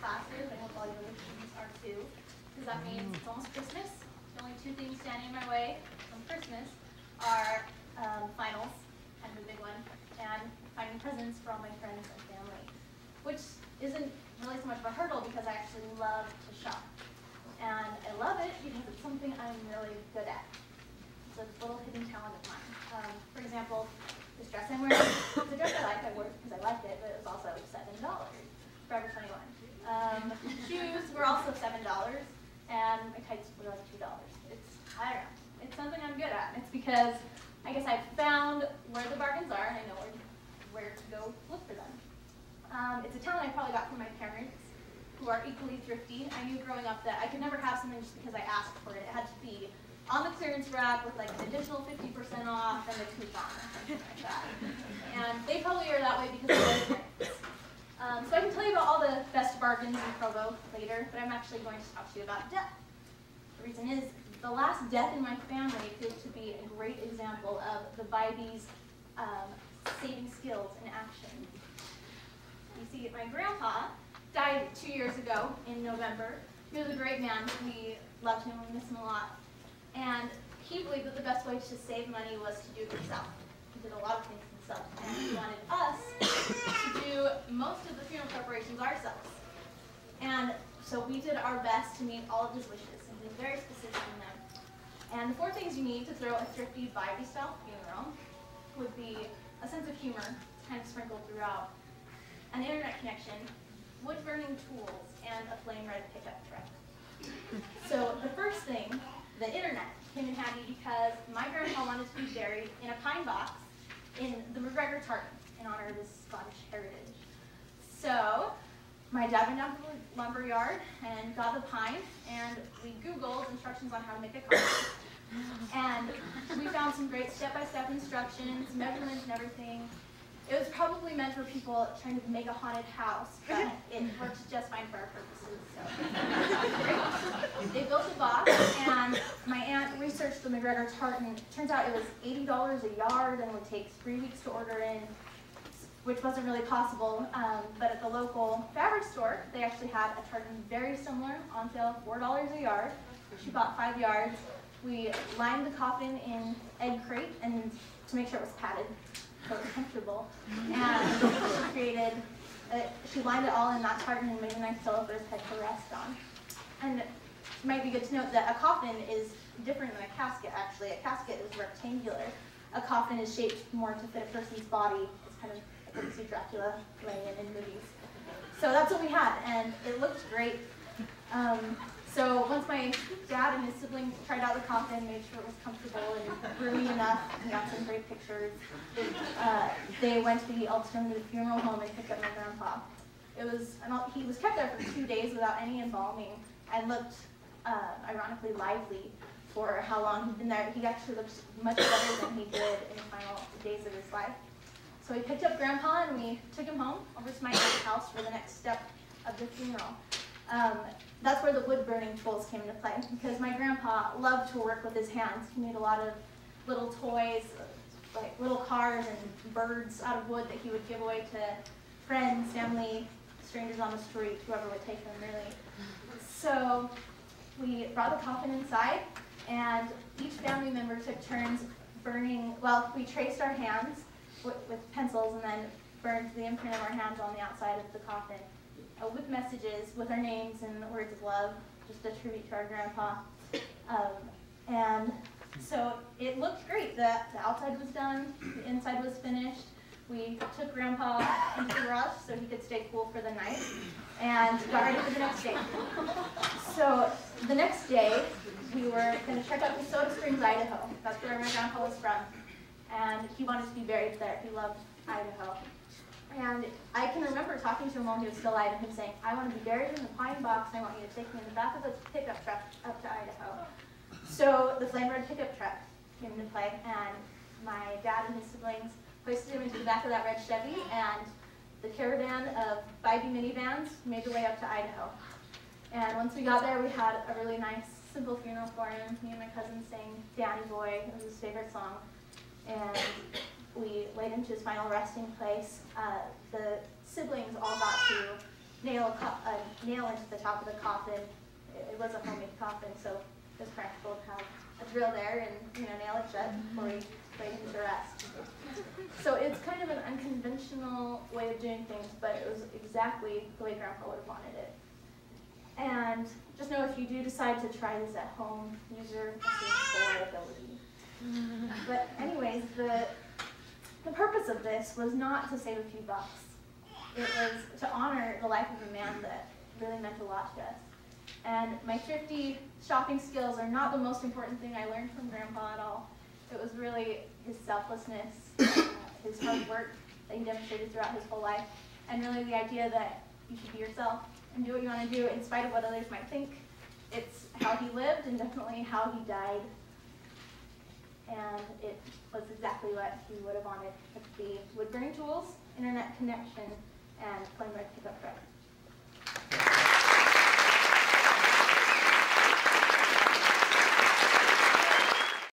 classes. I hope all your other students are too, because that means it's almost Christmas. The only two things standing in my way from Christmas are finals, kind of a big one, and finding presents for all my friends and family, which isn't really so much of a hurdle because I actually love to shop. And I love it because it's something I'm really good at. It's a little hidden talent of mine. For example, this dress I'm wearing, it's a dress I like. I wore it because I liked it, but it was also $7, Forever 21. Shoes were also $7, and my tights were like $2. I don't know. It's something I'm good at. It's because I guess I've found where the bargains are, and I know where to go look for them. It's a talent I probably got from my parents, who are equally thrifty. I knew growing up that I could never have something just because I asked for it. It had to be on the clearance rack with like an additional 50% off and a coupon or something like that. And they probably are that way because of their parents. So I can tell you about all the best bargains in Provo later, but I'm actually going to talk to you about death. The reason is, the last death in my family appears to be a great example of the Bybee saving skills in action. You see, my grandpa died 2 years ago in November. He was a great man. We loved him. We miss him a lot. And he believed that the best way to save money was to do it himself. He did a lot of things himself. And he wanted us to do most of the funeral preparations ourselves. And so we did our best to meet all of his wishes. And he was very specific in them. And the 4 things you need to throw a thrifty Bybee-style funeral would be a sense of humor, kind of sprinkled throughout, an internet connection, wood-burning tools, and a flame red pickup truck. So the first thing, the internet, came in handy because my grandpa wanted to be buried in a pine box in the McGregor tartan in honor of his Scottish heritage. So my dad went down to the lumber yard and got the pine, and we Googled instructions on how to make a coffin. And we found some great step-by-step instructions, measurements and everything. It was probably meant for people trying to make a haunted house, but it works just fine for our purposes. So they built a box, and my aunt researched the McGregor tartan. Turns out it was $80 a yard and would take 3 weeks to order in, which wasn't really possible. But at the local fabric store, they actually had a tartan very similar on sale, $4 a yard. She bought 5 yards. We lined the coffin in egg crate and to make sure it was padded, so it was comfortable. And she lined it all in that tartan and made a nice pillow for his head to rest on. And it might be good to note that a coffin is different than a casket, actually. A casket is rectangular. A coffin is shaped more to fit a person's body. It's kind of like what you see Dracula laying in movies. So that's what we had, and it looked great. So once my dad and his siblings tried out the coffin, made sure it was comfortable and roomy enough, and got some great pictures, they went to the alternative funeral home and picked up my grandpa. He was kept there for 2 days without any embalming and looked ironically lively for how long he'd been there. He actually looked much better than he did in the final days of his life. So we picked up Grandpa and we took him home over to my aunt's house for the next step of the funeral. That's where the wood-burning tools came into play, because my grandpa loved to work with his hands. He made a lot of little toys, like little cars and birds out of wood that he would give away to friends, family, strangers on the street, whoever would take them, really. So we brought the coffin inside, and each family member took turns burning, well, we traced our hands with pencils and then burned the imprint of our hands on the outside of the coffin. With messages, with our names and words of love, just a tribute to our grandpa. And so it looked great. The outside was done, the inside was finished. We took Grandpa into the garage so he could stay cool for the night, and got ready for the next day. So the next day, we were going to check out Soda Springs, Idaho. That's where my grandpa was from. And he wanted to be buried there. He loved Idaho. And I can remember talking to him while he was still alive and him saying, I want to be buried in the pine box and I want you to take me in the back of the pickup truck up to Idaho. So the flame red pickup truck came into play, and my dad and his siblings hoisted him into the back of that red Chevy, and the caravan of Bybee minivans made their way up to Idaho. And once we got there, we had a really nice, simple funeral for him. Me and my cousin sang Danny Boy, it was his favorite song. And we laid him to his final resting place. The siblings all got to nail into the top of the coffin. It was a homemade coffin, so it was practical to have a drill there and nail it shut before we laid him to rest. So it's kind of an unconventional way of doing things, but it was exactly the way Grandpa would have wanted it. And just know if you do decide to try this at home, use your full ability. But anyways, the purpose of this was not to save a few bucks. It was to honor the life of a man that really meant a lot to us. And my thrifty shopping skills are not the most important thing I learned from Grandpa at all. It was really his selflessness, his hard work that he demonstrated throughout his whole life, and really the idea that you should be yourself and do what you want to do in spite of what others might think. It's how he lived and definitely how he died. And it was exactly what he would have wanted with the wood burning tools, internet connection, and plain red pickup truck.